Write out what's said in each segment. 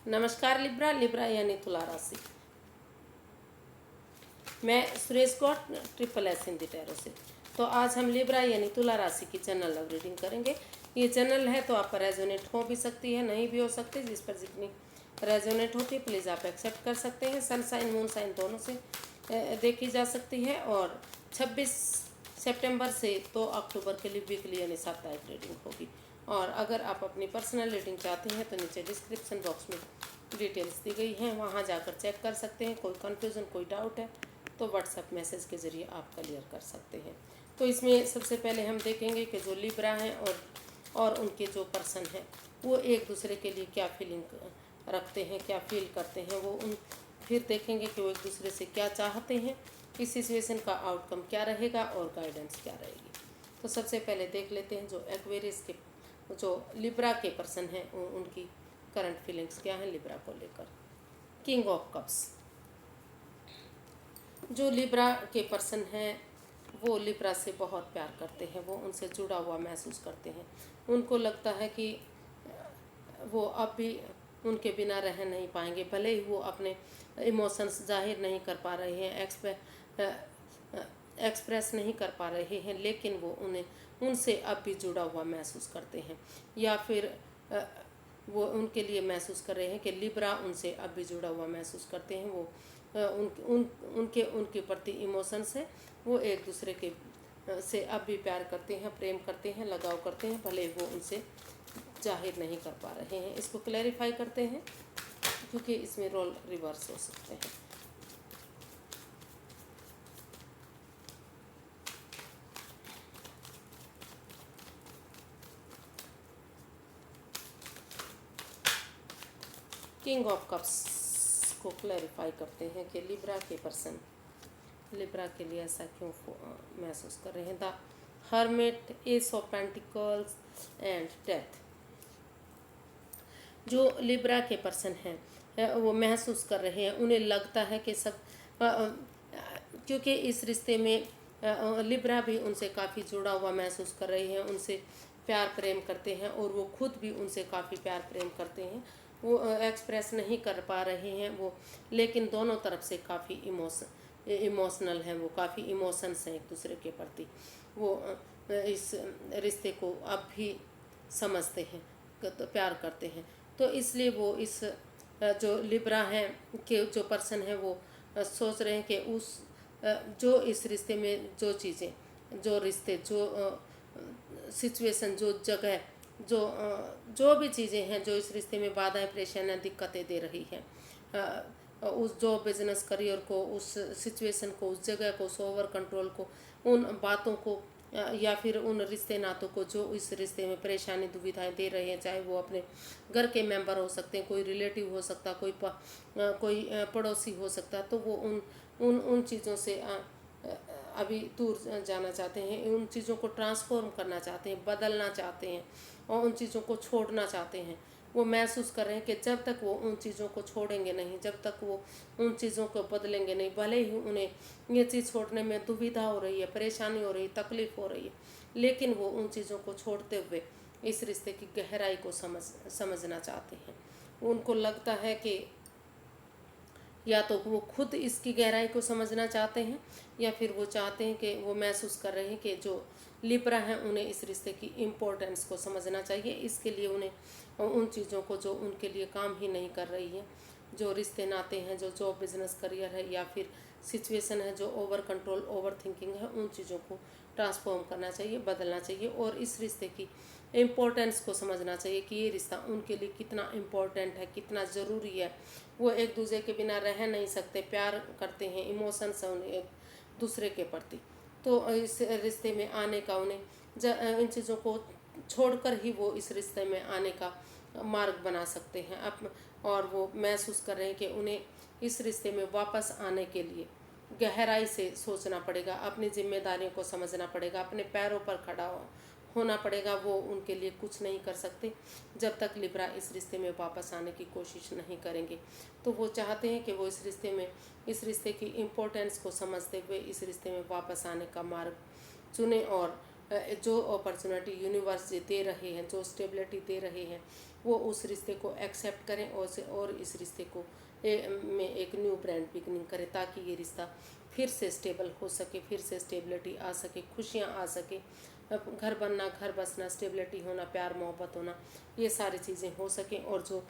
नमस्कार Libra. Libra यानी तुला राशि। मैं Suresh Gaur, triple S Hindi tarot से। तो आज हम लिब्रा यानी तुला राशि की जनरल लव रीडिंग करेंगे। ये जनरल है तो आप पर रेजोनेट हो भी सकती है, नहीं भी हो सकती। जिस पर जितनी रेजोनेट होती है प्लीज़ आप एक्सेप्ट कर सकते हैं। सन साइन मून साइन दोनों से देखी जा सकती है। और 26 सितंबर से 2 अक्टूबर के लिए वीकली यानी साप्ताहिक रीडिंग होगी। और अगर आप अपनी पर्सनल रीडिंग चाहते हैं तो नीचे डिस्क्रिप्शन बॉक्स में डिटेल्स दी गई हैं, वहाँ जाकर चेक कर सकते हैं। कोई कन्फ्यूज़न कोई डाउट है तो व्हाट्सएप मैसेज के ज़रिए आप क्लियर कर सकते हैं। तो इसमें सबसे पहले हम देखेंगे कि जो लिब्रा हैं और उनके जो पर्सन हैं वो एक दूसरे के लिए क्या फीलिंग रखते हैं, क्या फील करते हैं। वो उन फिर देखेंगे कि वो एक दूसरे से क्या चाहते हैं, इस सिचुएशन का आउटकम क्या रहेगा और गाइडेंस क्या रहेगी। तो सबसे पहले देख लेते हैं जो एक्वेरियस के जो लिब्रा के पर्सन हैं उनकी करंट फीलिंग्स क्या हैं लिब्रा को लेकर। King of cups. जो लिब्रा के पर्सन हैं वो लिब्रा से बहुत प्यार करते हैं, वो उनसे जुड़ा हुआ महसूस करते हैं। उनको लगता है कि वो अब भी उनके बिना रह नहीं पाएंगे, भले ही वो अपने इमोशंस जाहिर नहीं कर पा रहे हैं, एक्सप्रेस नहीं कर पा रहे हैं, लेकिन वो उनसे अब भी जुड़ा हुआ महसूस करते हैं। या फिर वो उनके लिए महसूस कर रहे हैं कि लिब्रा उनसे अब भी जुड़ा हुआ महसूस करते हैं। वो उनके प्रति इमोशंस है, वो एक दूसरे के से अब भी प्यार करते हैं, प्रेम करते हैं, लगाव करते हैं, भले वो उनसे जाहिर नहीं कर पा रहे हैं। इसको क्लैरिफाई करते हैं क्योंकि इसमें रोल रिवर्स हो सकते हैं। किंग ऑफ कप्स को क्लैरिफाई करते हैं कि लिब्रा के पर्सन लिब्रा के लिए ऐसा क्यों महसूस कर रहे हैं। The hermit, S of pentacles and death. जो लिब्रा के पर्सन हैं वो महसूस कर रहे हैं, उन्हें लगता है कि सब क्योंकि इस रिश्ते में लिब्रा भी उनसे काफ़ी जुड़ा हुआ महसूस कर रहे हैं, उनसे प्यार प्रेम करते हैं और वो खुद भी उनसे काफ़ी प्यार प्रेम करते हैं। वो एक्सप्रेस नहीं कर पा रहे हैं वो, लेकिन दोनों तरफ से काफ़ी इमोशनल हैं, वो काफ़ी इमोशंस हैं एक दूसरे के प्रति। वो इस रिश्ते को अब भी समझते हैं, तो प्यार करते हैं। तो इसलिए वो इस जो लिब्रा हैं के जो पर्सन है वो सोच रहे हैं कि जो इस रिश्ते में जो चीज़ें, जो रिश्ते, जो सिचुएशन, जो जगह, जो भी चीज़ें हैं जो इस रिश्ते में बाधाएं, परेशानियां, दिक्कतें दे रही हैं, उस जो बिजनेस करियर को, उस सिचुएशन को, उस जगह को, उस ओवर कंट्रोल को, उन बातों को या फिर उन रिश्ते नातों को जो इस रिश्ते में परेशानी दुविधाएं दे रहे हैं, चाहे वो अपने घर के मेंबर हो सकते हैं, कोई रिलेटिव हो सकता, कोई पड़ोसी हो सकता, तो वो उन उन उन चीज़ों से अभी दूर जाना चाहते हैं, उन चीज़ों को ट्रांसफॉर्म करना चाहते हैं, बदलना चाहते हैं और उन चीज़ों को छोड़ना चाहते हैं। वो महसूस कर रहे हैं कि जब तक वो उन चीज़ों को छोड़ेंगे नहीं, जब तक वो उन चीज़ों को बदलेंगे नहीं, भले ही उन्हें ये चीज़ छोड़ने में दुविधा हो रही है, परेशानी हो रही है, तकलीफ़ हो रही है, लेकिन वो उन चीज़ों को छोड़ते हुए इस रिश्ते की गहराई को समझना चाहते हैं। उनको लगता है कि या तो वो खुद इसकी गहराई को समझना चाहते हैं या फिर वो चाहते हैं कि वो महसूस कर रहे हैं कि जो लिब्रा हैं उन्हें इस रिश्ते की इम्पोर्टेंस को समझना चाहिए। इसके लिए उन्हें उन चीज़ों को जो उनके लिए काम ही नहीं कर रही हैं, जो रिश्ते नाते हैं, जो जॉब बिजनेस करियर है या फिर सिचुएशन है, जो ओवर कंट्रोल ओवर थिंकिंग है, उन चीज़ों को ट्रांसफॉर्म करना चाहिए, बदलना चाहिए और इस रिश्ते की इम्पोर्टेंस को समझना चाहिए कि ये रिश्ता उनके लिए कितना इम्पोर्टेंट है, कितना ज़रूरी है। वो एक दूसरे के बिना रह नहीं सकते, प्यार करते हैं, इमोशंस हैं उन्हें एक दूसरे के प्रति। तो इस रिश्ते में आने का उन्हें इन चीज़ों को छोड़कर ही वो इस रिश्ते में आने का मार्ग बना सकते हैं और वो महसूस कर रहे हैं कि उन्हें इस रिश्ते में वापस आने के लिए गहराई से सोचना पड़ेगा, अपनी जिम्मेदारियों को समझना पड़ेगा, अपने पैरों पर खड़ा होना पड़ेगा। वो उनके लिए कुछ नहीं कर सकते जब तक लिब्रा इस रिश्ते में वापस आने की कोशिश नहीं करेंगे। तो वो चाहते हैं कि वो इस रिश्ते की इम्पोर्टेंस को समझते हुए इस रिश्ते में वापस आने का मार्ग चुने और जो अपॉर्चुनिटी यूनिवर्स दे रहे हैं, जो स्टेबिलिटी दे रहे हैं, वो उस रिश्ते को एक्सेप्ट करें और इस रिश्ते को में एक न्यू ब्रांड बिगनिंग करें, ताकि ये रिश्ता फिर से स्टेबल हो सके, फिर से स्टेबिलिटी आ सके, खुशियाँ आ सके, घर बनना, घर बसना, स्टेबिलिटी होना, प्यार मोहब्बत होना, ये सारी चीज़ें हो सकें, और जो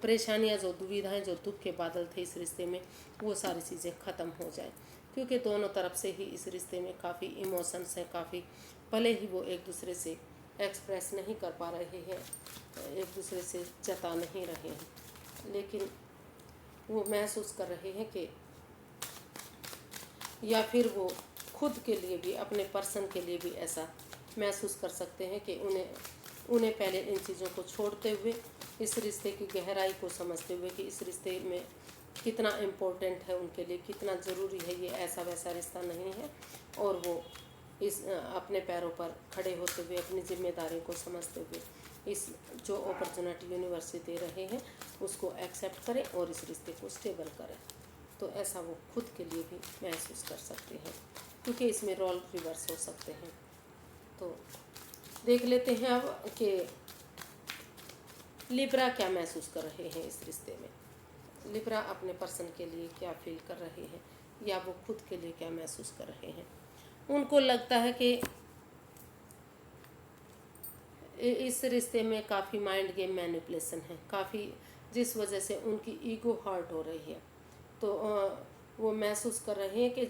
परेशानियाँ, जो दुविधाएं, जो दुख के बादल थे इस रिश्ते में, वो सारी चीज़ें ख़त्म हो जाए। क्योंकि दोनों तरफ से ही इस रिश्ते में काफ़ी इमोशंस हैं, काफ़ी, भले ही वो एक दूसरे से एक्सप्रेस नहीं कर पा रहे हैं, एक दूसरे से जता नहीं रहे हैं, लेकिन वो महसूस कर रहे हैं कि, या फिर वो खुद के लिए भी, अपने पर्सन के लिए भी ऐसा महसूस कर सकते हैं कि उन्हें पहले इन चीज़ों को छोड़ते हुए, इस रिश्ते की गहराई को समझते हुए कि इस रिश्ते में कितना इम्पोर्टेंट है उनके लिए, कितना ज़रूरी है, ये ऐसा वैसा रिश्ता नहीं है, और वो इस अपने पैरों पर खड़े होते हुए, अपनी जिम्मेदारियों को समझते हुए, इस जो अपॉर्चुनिटी यूनिवर्स से दे रहे हैं उसको एक्सेप्ट करें और इस रिश्ते को स्टेबल करें। तो ऐसा वो खुद के लिए भी महसूस कर सकते हैं, क्योंकि इसमें रोल रिवर्स हो सकते हैं। तो देख लेते हैं अब कि लिब्रा क्या महसूस कर रहे हैं इस रिश्ते में। लिब्रा अपने पर्सन के लिए क्या फील कर रहे हैं, या वो खुद के लिए क्या महसूस कर रहे हैं। उनको लगता है कि इस रिश्ते में काफ़ी माइंड गेम मैनिपुलेशन है, काफ़ी, जिस वजह से उनकी ईगो हर्ट हो रही है। तो वो महसूस कर रहे हैं कि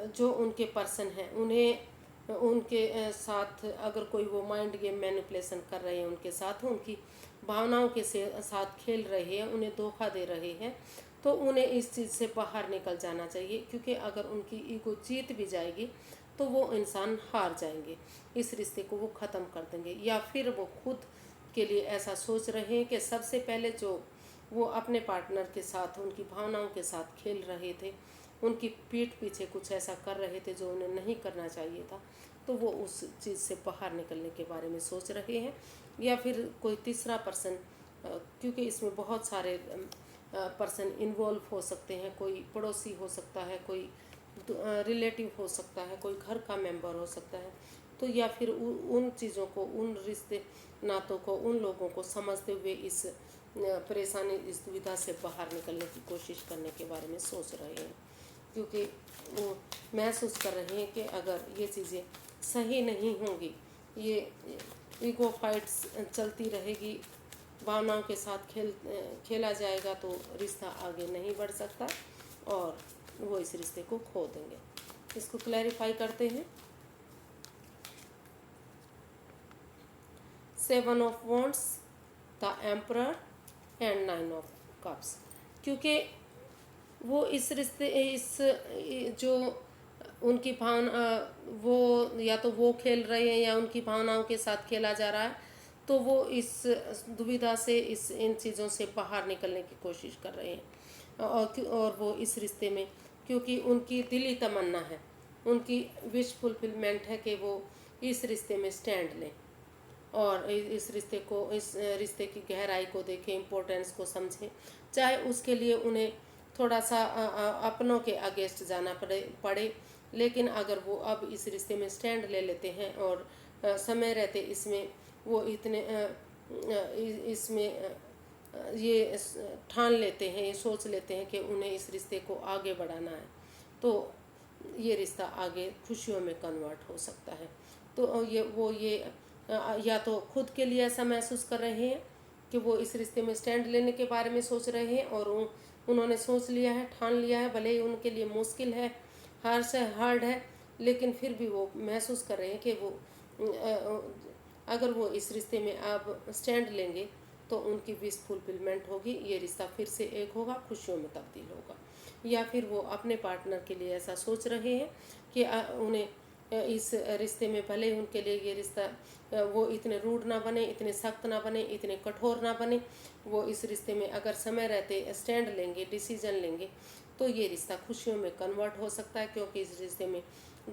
जो उनके पर्सन हैं, उन्हें उनके साथ अगर कोई वो माइंड गेम मैनिपुलेशन कर रहे हैं, उनके साथ उनकी भावनाओं के साथ खेल रहे हैं, उन्हें धोखा दे रहे हैं, तो उन्हें इस चीज़ से बाहर निकल जाना चाहिए। क्योंकि अगर उनकी ईगो जीत भी जाएगी तो वो इंसान हार जाएंगे, इस रिश्ते को वो ख़त्म कर देंगे। या फिर वो खुद के लिए ऐसा सोच रहे हैं कि सबसे पहले जो वो अपने पार्टनर के साथ, उनकी भावनाओं के साथ खेल रहे थे, उनकी पीठ पीछे कुछ ऐसा कर रहे थे जो उन्हें नहीं करना चाहिए था, तो वो उस चीज़ से बाहर निकलने के बारे में सोच रहे हैं। या फिर कोई तीसरा पर्सन, क्योंकि इसमें बहुत सारे पर्सन इन्वॉल्व हो सकते हैं, कोई पड़ोसी हो सकता है, कोई रिलेटिव हो सकता है, कोई घर का मेंबर हो सकता है। तो या फिर उन चीज़ों को, उन रिश्ते नातों को, उन लोगों को समझते हुए इस परेशानी, इस दुविधा से बाहर निकलने की कोशिश करने के बारे में सोच रहे हैं। क्योंकि वो महसूस कर रहे हैं कि अगर ये चीज़ें सही नहीं होंगी, ये ईगो फाइट्स चलती रहेगी, भावनाओं के साथ खेला जाएगा, तो रिश्ता आगे नहीं बढ़ सकता और वो इस रिश्ते को खो देंगे। इसको क्लैरिफाई करते हैं। 7 of wands, the emperor and 9 of cups. क्योंकि वो इस रिश्ते, जो उनकी भावना, वो या तो वो खेल रहे हैं या उनकी भावनाओं के साथ खेला जा रहा है, तो वो इस दुविधा से, इन चीज़ों से बाहर निकलने की कोशिश कर रहे हैं। और वो इस रिश्ते में, क्योंकि उनकी दिली तमन्ना है, उनकी विश फुलफिलमेंट है कि वो इस रिश्ते में स्टैंड लें और इस रिश्ते की गहराई को देखें, इम्पोर्टेंस को समझें, चाहे उसके लिए उन्हें थोड़ा सा अपनों के अगेंस्ट जाना पड़े। लेकिन अगर वो अब इस रिश्ते में स्टैंड ले लेते हैं और समय रहते इसमें वो इसमें ये ठान लेते हैं, ये सोच लेते हैं कि उन्हें इस रिश्ते को आगे बढ़ाना है, तो ये रिश्ता आगे खुशियों में कन्वर्ट हो सकता है। तो ये या तो खुद के लिए ऐसा महसूस कर रहे हैं कि वो इस रिश्ते में स्टैंड लेने के बारे में सोच रहे हैं, और उन्होंने सोच लिया है, ठान लिया है, भले ही उनके लिए मुश्किल है, हार्ड है, लेकिन फिर भी वो महसूस कर रहे हैं कि वो अगर वो इस रिश्ते में अब स्टैंड लेंगे तो उनकी विश फुलफिलमेंट होगी, ये रिश्ता फिर से एक होगा, खुशियों में तब्दील होगा। या फिर वो अपने पार्टनर के लिए ऐसा सोच रहे हैं कि उन्हें इस रिश्ते में, भले ही उनके लिए ये रिश्ता वो इतने रूड ना बने, इतने सख्त ना बने, इतने कठोर ना बने, वो इस रिश्ते में अगर समय रहते स्टैंड लेंगे, डिसीजन लेंगे, तो ये रिश्ता खुशियों में कन्वर्ट हो सकता है। क्योंकि इस रिश्ते में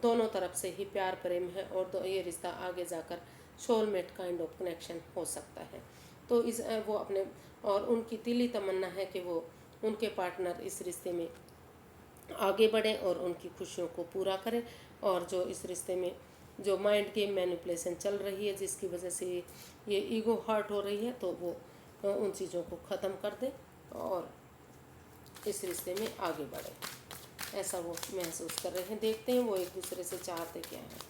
दोनों तरफ से ही प्यार प्रेम है, और ये रिश्ता आगे जाकर सोलमेट काइंड ऑफ कनेक्शन हो सकता है। तो वो अपने, और उनकी दिली तमन्ना है कि वो, उनके पार्टनर इस रिश्ते में आगे बढ़ें और उनकी खुशियों को पूरा करें, और जो इस रिश्ते में जो माइंड गेम मैनिपुलेशन चल रही है जिसकी वजह से ये ईगो हर्ट हो रही है, तो वो उन चीज़ों को ख़त्म कर दे और इस रिश्ते में आगे बढ़े, ऐसा वो महसूस कर रहे हैं। देखते हैं वो एक दूसरे से चाहते क्या हैं,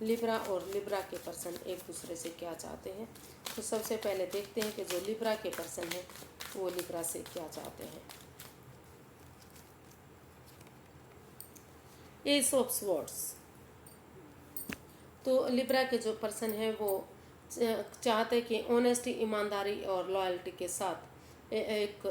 लिब्रा और लिब्रा के पर्सन एक दूसरे से क्या चाहते हैं। तो सबसे पहले देखते हैं कि जो लिब्रा के पर्सन है वो लिब्रा से क्या चाहते हैं। एस ऑफ स्वॉर्ड्स, तो लिब्रा के जो पर्सन है वो चाहते कि ऑनेस्टी, ईमानदारी और लॉयल्टी के साथ एक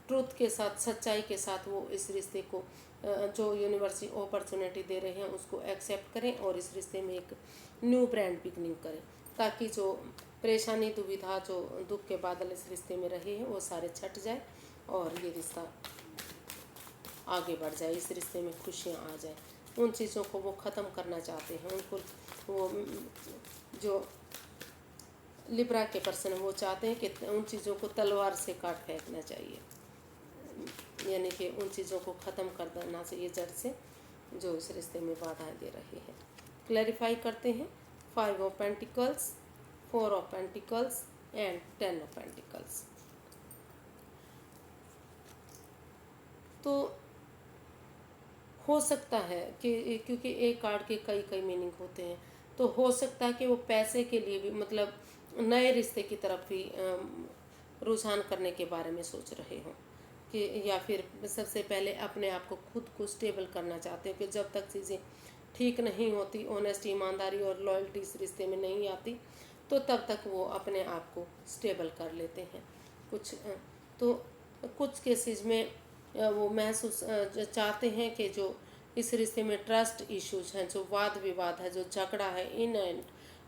ट्रूथ के साथ, सच्चाई के साथ वो इस रिश्ते को जो यूनिवर्स अपॉर्चुनिटी दे रहे हैं उसको एक्सेप्ट करें और इस रिश्ते में एक न्यू ब्रांड बिगनिंग करें, ताकि जो परेशानी, दुविधा, जो दुख के बादल इस रिश्ते में रहे हैं वो सारे छट जाए और ये रिश्ता आगे बढ़ जाए, इस रिश्ते में खुशियाँ आ जाए। उन चीज़ों को वो ख़त्म करना चाहते हैं। उनको वो जो लिब्रा के पर्सन वो चाहते हैं कि उन चीज़ों को तलवार से काट फेंकना चाहिए, यानी कि उन चीज़ों को ख़त्म कर देना चाहिए जड़ से, जो इस रिश्ते में बाधाएं दे रही है। क्लैरिफाई करते हैं 5 of pentacles, 4 of pentacles and 10 of pentacles. तो हो सकता है कि क्योंकि एक कार्ड के कई कई मीनिंग होते हैं, तो हो सकता है कि वो पैसे के लिए भी, मतलब नए रिश्ते की तरफ भी रुझान करने के बारे में सोच रहे हों, कि या फिर सबसे पहले अपने आप को खुद को स्टेबल करना चाहते हो कि जब तक चीज़ें ठीक नहीं होती, ऑनेस्टी, ईमानदारी और लॉयल्टी इस रिश्ते में नहीं आती, तो तब तक वो अपने आप को स्टेबल कर लेते हैं। तो कुछ केसेस में वो महसूस चाहते हैं कि जो इस रिश्ते में ट्रस्ट इश्यूज हैं, जो वाद विवाद है, जो झगड़ा है, इन एंड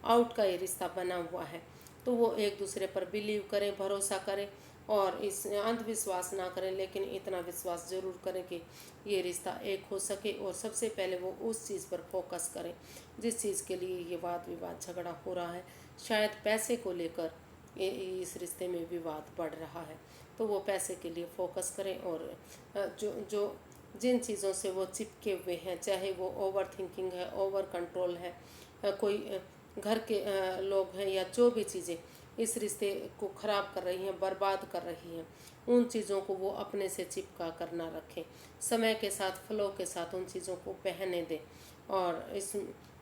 आउट का ये रिश्ता बना हुआ है, तो वो एक दूसरे पर बिलीव करें, भरोसा करें और इस अंधविश्वास ना करें, लेकिन इतना विश्वास जरूर करें कि ये रिश्ता एक हो सके। और सबसे पहले वो उस चीज़ पर फोकस करें जिस चीज़ के लिए ये वाद विवाद झगड़ा हो रहा है। शायद पैसे को लेकर इस रिश्ते में विवाद बढ़ रहा है, तो वो पैसे के लिए फोकस करें और जो जो जिन चीज़ों से वो चिपके हुए हैं, चाहे वो ओवर थिंकिंग है, ओवर कंट्रोल है, कोई घर के लोग हैं, या जो भी चीज़ें इस रिश्ते को ख़राब कर रही हैं, बर्बाद कर रही हैं, उन चीज़ों को वो अपने से चिपका कर ना रखें। समय के साथ, फ्लो के साथ उन चीज़ों को बहने दें। और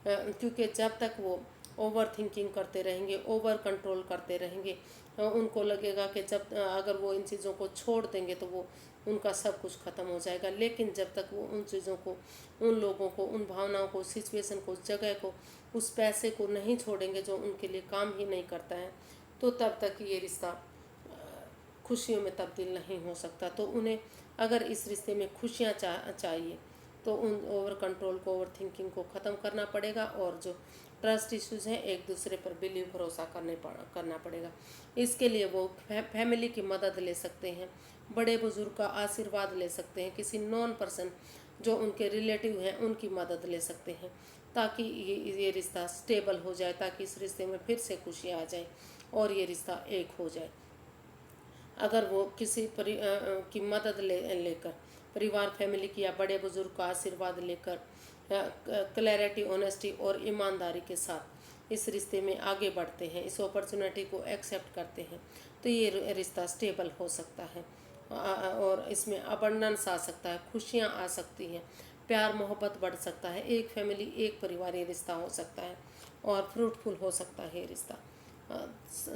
क्योंकि जब तक वो ओवर थिंकिंग करते रहेंगे, ओवर कंट्रोल करते रहेंगे, उनको लगेगा कि जब अगर वो इन चीज़ों को छोड़ देंगे तो वो उनका सब कुछ ख़त्म हो जाएगा। लेकिन जब तक वो उन चीज़ों को, उन लोगों को, उन भावनाओं को, सिचुएशन को, उस जगह को, उस पैसे को नहीं छोड़ेंगे जो उनके लिए काम ही नहीं करता है, तो तब तक ये रिश्ता खुशियों में तब्दील नहीं हो सकता। तो उन्हें अगर इस रिश्ते में खुशियाँ चाहिए तो उन ओवर कंट्रोल को, ओवर थिंकिंग को ख़त्म करना पड़ेगा और जो ट्रस्ट इश्यूज़ हैं, एक दूसरे पर बिलीव, भरोसा करना पड़ेगा। इसके लिए वो फैमिली की मदद ले सकते हैं, बड़े बुजुर्ग का आशीर्वाद ले सकते हैं, किसी नॉन पर्सन जो उनके रिलेटिव हैं उनकी मदद ले सकते हैं, ताकि ये रिश्ता स्टेबल हो जाए, ताकि इस रिश्ते में फिर से खुशियाँ आ जाए और ये रिश्ता एक हो जाए। अगर वो किसी की मदद लेकर, परिवार, फैमिली की या बड़े बुजुर्ग का आशीर्वाद लेकर, क्लैरिटी, ऑनेस्टी और ईमानदारी के साथ इस रिश्ते में आगे बढ़ते हैं, इस अपॉर्चुनिटी को एक्सेप्ट करते हैं, तो ये रिश्ता स्टेबल हो सकता है और इसमें अबंडेंस आ सकता है, खुशियाँ आ सकती हैं, प्यार मोहब्बत बढ़ सकता है, एक फैमिली, एक परिवार ये रिश्ता हो सकता है और फ्रूटफुल हो सकता है ये रिश्ता।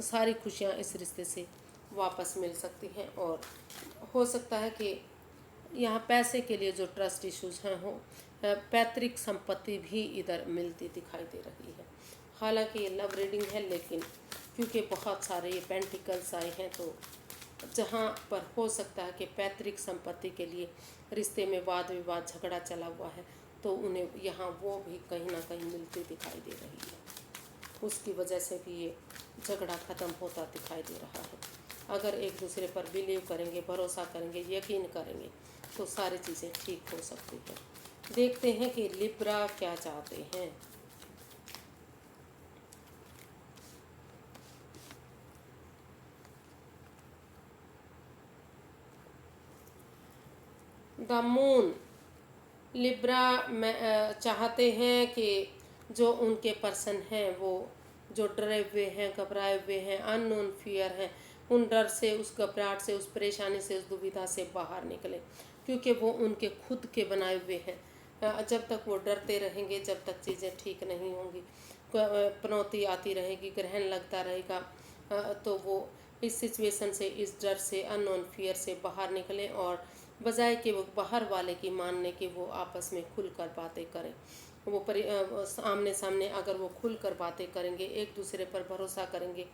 सारी खुशियाँ इस रिश्ते से वापस मिल सकती हैं और हो सकता है कि यहाँ पैसे के लिए जो ट्रस्ट इश्यूज हैं हो, पैतृक संपत्ति भी इधर मिलती दिखाई दे रही है। हालांकि ये लव रीडिंग है, लेकिन क्योंकि बहुत सारे ये पेंटिकल्स आए हैं, तो जहाँ पर हो सकता है कि पैतृक संपत्ति के लिए रिश्ते में वाद विवाद, झगड़ा चला हुआ है, तो उन्हें यहाँ वो भी कहीं ना कहीं मिलती दिखाई दे रही है। उसकी वजह से भी ये झगड़ा ख़त्म होता दिखाई दे रहा है। अगर एक दूसरे पर बिलीव करेंगे, भरोसा करेंगे, यकीन करेंगे, तो सारी चीज़ें ठीक हो सकती हैं। देखते हैं कि लिब्रा क्या चाहते हैं। द मून, लिब्रा में चाहते हैं कि जो उनके पर्सन हैं वो जो डरे हुए हैं, घबराए हुए हैं, अननोन फियर हैं, उन डर से, उस घबराहट से, उस परेशानी से, उस दुविधा से बाहर निकले, क्योंकि वो उनके खुद के बनाए हुए हैं। जब तक वो डरते रहेंगे, जब तक चीज़ें ठीक नहीं होंगी, पनौती आती रहेगी, ग्रहण लगता रहेगा, तो वो इस सिचुएशन से, इस डर से, अननोन फियर से बाहर निकलें, और बजाय कि वो बाहर वाले की मानने की, वो आपस में खुलकर बातें करें। वो आमने सामने अगर वो खुलकर बातें करेंगे, एक दूसरे पर भरोसा करेंगे,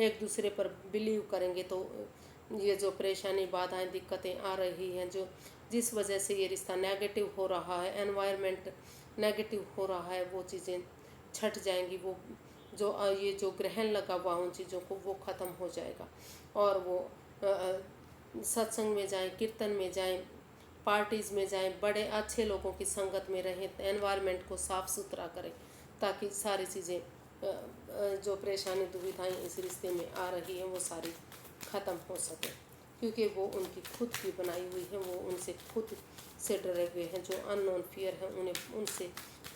एक दूसरे पर बिलीव करेंगे, तो ये जो परेशानी, बाधाएं, दिक्कतें आ रही हैं, जो जिस वजह से ये रिश्ता नेगेटिव हो रहा है, एनवायरनमेंट नेगेटिव हो रहा है, वो चीज़ें छट जाएंगी। वो जो ये जो ग्रहण लगा हुआ उन चीज़ों को, वो ख़त्म हो जाएगा। और वो सत्संग में जाएं, कीर्तन में जाएं, पार्टीज़ में जाएं, बड़े अच्छे लोगों की संगत में रहें, एनवायरनमेंट को साफ़ सुथरा करें, ताकि सारी चीज़ें जो परेशानी, दुविधाएं इस रिश्ते में आ रही हैं, वो सारी ख़त्म हो सके, क्योंकि वो उनकी खुद की बनाई हुई है। वो उनसे खुद से डरे हुए हैं, जो अननोन फियर है,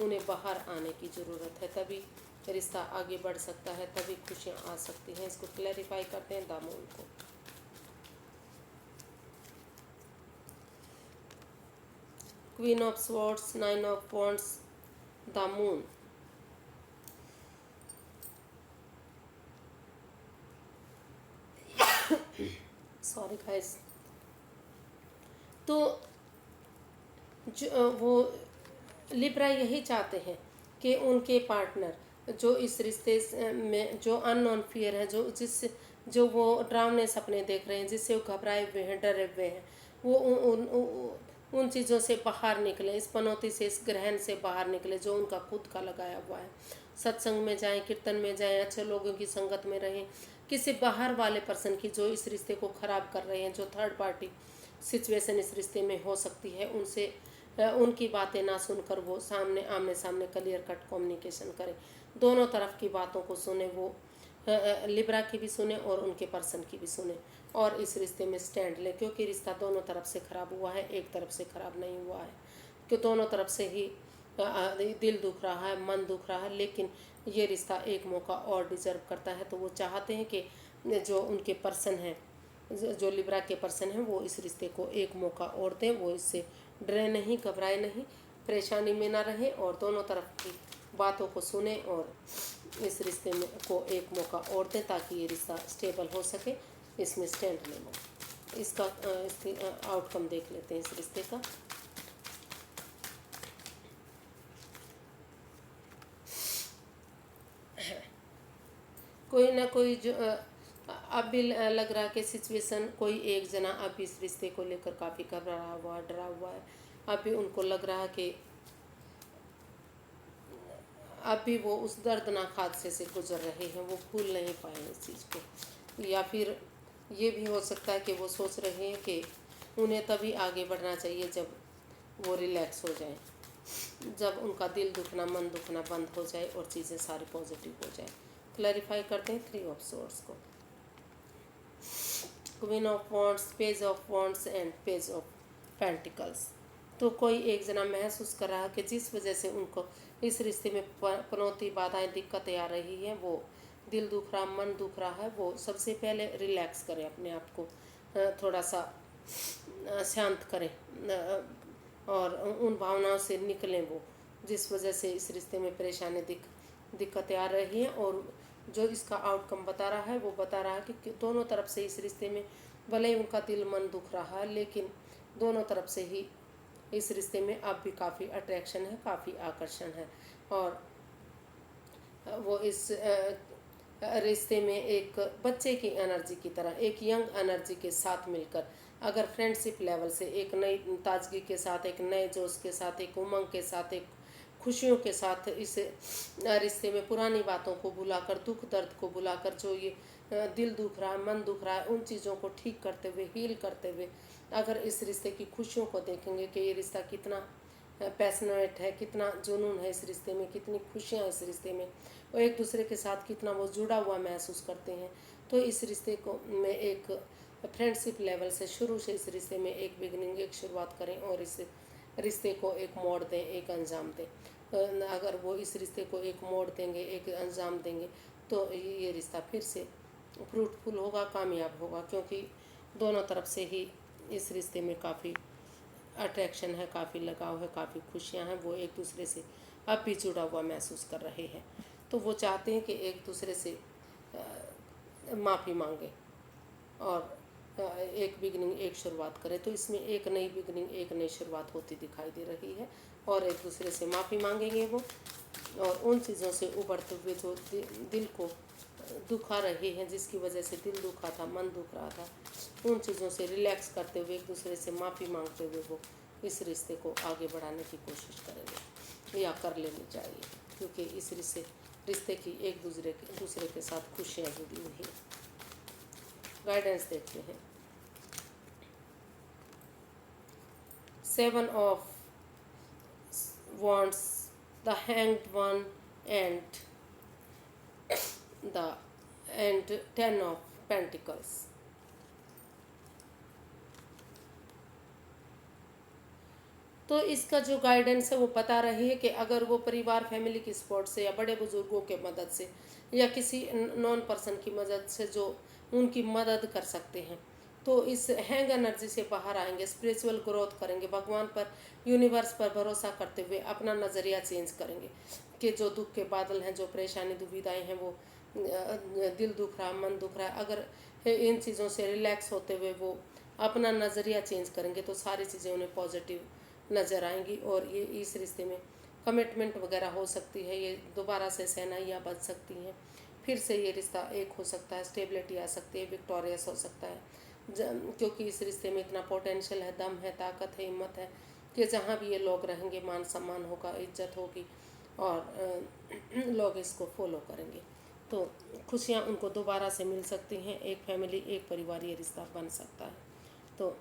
उन्हें बाहर आने की ज़रूरत है, तभी रिश्ता आगे बढ़ सकता है, तभी खुशियाँ आ सकती हैं। इसको क्लैरिफाई करते हैं दामोन को। Queen of swords, 9 of wands, the moon. Sorry guys. तो वो लिब्रा यही चाहते हैं कि उनके पार्टनर जो इस रिश्ते में जो अननोन फियर है, जो वो डरावने सपने देख रहे हैं, जिससे वो घबराए हुए हैं, डरे हुए हैं, वो उन चीज़ों से बाहर निकले, इस पनौती से, इस ग्रहण से बाहर निकले जो उनका खुद का लगाया हुआ है। सत्संग में जाएं, कीर्तन में जाएं, अच्छे लोगों की संगत में रहें, किसी बाहर वाले पर्सन की जो इस रिश्ते को ख़राब कर रहे हैं, जो थर्ड पार्टी सिचुएशन इस रिश्ते में हो सकती है, उनसे उनकी बातें ना सुनकर वो आमने सामने क्लियर कट कम्युनिकेशन करें, दोनों तरफ की बातों को सुने, वो लिब्रा की भी सुने और उनके पर्सन की भी सुने, और इस रिश्ते में स्टैंड लें, क्योंकि रिश्ता दोनों तरफ से ख़राब हुआ है, एक तरफ से ख़राब नहीं हुआ है, कि दोनों तरफ से ही दिल दुख रहा है, मन दुख रहा है, लेकिन ये रिश्ता एक मौका और डिजर्व करता है। तो वो चाहते हैं कि जो उनके पर्सन हैं, जो लिब्रा के पर्सन हैं, वो इस रिश्ते को एक मौका और दें, वो इससे डरे नहीं, घबराए नहीं, परेशानी में ना रहें, और दोनों तरफ की बातों को सुने, और इस रिश्ते में को एक मौका और दें, ताकि ये रिश्ता स्टेबल हो सके, इसमें स्टैंड ले लो। इसकी आउटकम देख लेते हैं इस रिश्ते का। कोई ना कोई जो अब भी लग रहा है कि सिचुएशन, कोई एक जना अब इस रिश्ते को लेकर काफ़ी घबरा हुआ, डरा हुआ है। अब भी उनको लग रहा है कि अब भी वो उस दर्दनाक हादसे से गुजर रहे हैं, वो भूल नहीं पाए इस चीज़ को। या फिर ये भी हो सकता है कि वो सोच रहे हैं कि उन्हें तभी आगे बढ़ना चाहिए जब वो रिलैक्स हो जाए, जब उनका दिल दुखना, मन दुखना बंद हो जाए, और चीज़ें सारी पॉजिटिव हो जाए। क्लैरिफाई करते हैं 3 ऑफ सोर्स को। Queen of wands, page of wands and page of pentacles. तो कोई एक जना महसूस कर रहा है कि जिस वजह से उनको इस रिश्ते में पनौती, बाधाएं, दिक्कतें आ रही हैं, वो दिल दुख रहा, मन दुख रहा है, वो सबसे पहले रिलैक्स करें, अपने आप को थोड़ा सा शांत करें, और उन भावनाओं से निकलें, वो जिस वजह से इस रिश्ते में परेशानी, दिक्कतें आ रही हैं। और जो इसका आउटकम बता रहा है, वो बता रहा है कि दोनों तरफ से इस रिश्ते में भले ही उनका दिल मन दुख रहा है, लेकिन दोनों तरफ से ही इस रिश्ते में अब भी काफ़ी अट्रैक्शन है, काफ़ी आकर्षण है, और वो इस रिश्ते में एक बच्चे की एनर्जी की तरह, एक यंग एनर्जी के साथ मिलकर, अगर फ्रेंडशिप लेवल से एक नई ताजगी के साथ, एक नए जोश के साथ, एक उमंग के साथ, एक खुशियों के साथ इस रिश्ते में पुरानी बातों को भुलाकर, दुख दर्द को भुलाकर, जो ये दिल दुख रहा है, मन दुख रहा है, उन चीज़ों को ठीक करते हुए, हील करते हुए, अगर इस रिश्ते की खुशियों को देखेंगे कि ये रिश्ता कितना पैशनेट है, कितना जुनून है इस रिश्ते में, कितनी खुशियाँ इस रिश्ते में, और एक दूसरे के साथ कितना वो जुड़ा हुआ महसूस करते हैं, तो इस रिश्ते को में एक फ्रेंडशिप लेवल से शुरू से इस रिश्ते में एक बिगनिंग, एक शुरुआत करें, और इस रिश्ते को एक मोड़ दें, एक अंजाम दें। अगर वो इस रिश्ते को एक मोड़ देंगे, एक अंजाम देंगे, तो ये रिश्ता फिर से फ्रूटफुल होगा, कामयाब होगा, क्योंकि दोनों तरफ से ही इस रिश्ते में काफ़ी अट्रैक्शन है, काफ़ी लगाव है, काफ़ी खुशियां हैं। वो एक दूसरे से अब भी जुड़ा हुआ महसूस कर रहे हैं। तो वो चाहते हैं कि एक दूसरे से माफ़ी मांगे और एक बिगनिंग, एक शुरुआत करें। तो इसमें एक नई बिगनिंग, एक नई शुरुआत होती दिखाई दे रही है और एक दूसरे से माफ़ी मांगेंगे वो, और उन चीज़ों से उभरते हुए जो दिल को दुखा रहे हैं, जिसकी वजह से दिल दुखा था, मन दुख रहा था, उन चीज़ों से रिलैक्स करते हुए, एक दूसरे से माफ़ी मांगते हुए वो इस रिश्ते को आगे बढ़ाने की कोशिश करेंगे या कर लेनी चाहिए, क्योंकि इस रिश्ते की एक दूसरे के साथ खुशियाँ जुड़ी हुई हैं। गाइडेंस देखते हैं। 7 of wands, the hanged one, and the and 10 of pentacles. तो इसका जो गाइडेंस है वो बता रही है कि अगर वो परिवार, फैमिली की सपोर्ट से या बड़े बुजुर्गों के मदद से या किसी नॉन पर्सन की मदद से जो उनकी मदद कर सकते हैं, तो इस हैंग एनर्जी से बाहर आएंगे, स्पिरिचुअल ग्रोथ करेंगे, भगवान पर, यूनिवर्स पर भरोसा करते हुए अपना नज़रिया चेंज करेंगे कि जो दुख के बादल हैं, जो परेशानी दुविधाएं हैं, वो दिल दुख रहा, मन दुख रहा है, अगर इन चीज़ों से रिलैक्स होते हुए वो अपना नज़रिया चेंज करेंगे तो सारी चीज़ें उन्हें पॉजिटिव नज़र आएंगी और ये इस रिश्ते में कमिटमेंट वगैरह हो सकती है, ये दोबारा से सहनाइयाँ बच सकती हैं, फिर से ये रिश्ता एक हो सकता है, स्टेबिलिटी आ सकती है, विक्टोरियस हो सकता है, क्योंकि इस रिश्ते में इतना पोटेंशियल है, दम है, ताकत है, हिम्मत है कि जहाँ भी ये लोग रहेंगे मान सम्मान होगा, इज्जत होगी और लोग इसको फॉलो करेंगे। तो खुशियाँ उनको दोबारा से मिल सकती हैं, एक फैमिली, एक परिवार, ये रिश्ता बन सकता है। तो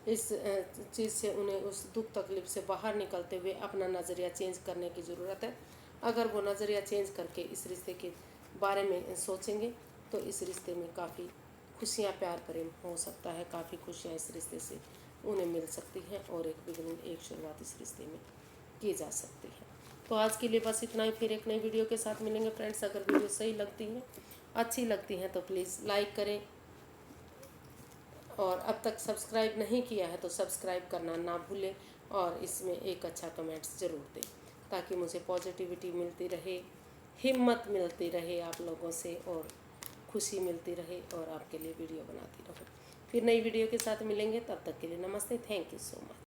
इस चीज़ से उन्हें उस दुख तकलीफ से बाहर निकलते हुए अपना नज़रिया चेंज करने की ज़रूरत है। अगर वो नज़रिया चेंज करके इस रिश्ते के बारे में सोचेंगे तो इस रिश्ते में काफ़ी खुशियाँ, प्यार, प्रेम हो सकता है, काफ़ी खुशियाँ इस रिश्ते से उन्हें मिल सकती हैं और एक बिगनिंग, एक शुरुआत इस रिश्ते में की जा सकती है। तो आज के लिए बस इतना ही, फिर एक नई वीडियो के साथ मिलेंगे फ्रेंड्स। अगर वीडियो सही लगती है, अच्छी लगती हैं तो प्लीज़ लाइक करें और अब तक सब्सक्राइब नहीं किया है तो सब्सक्राइब करना ना भूलें और इसमें एक अच्छा कमेंट्स ज़रूर दें, ताकि मुझे पॉजिटिविटी मिलती रहे, हिम्मत मिलती रहे आप लोगों से और खुशी मिलती रहे और आपके लिए वीडियो बनाती रहूँ। फिर नई वीडियो के साथ मिलेंगे, तब तक के लिए नमस्ते, थैंक यू सो मच।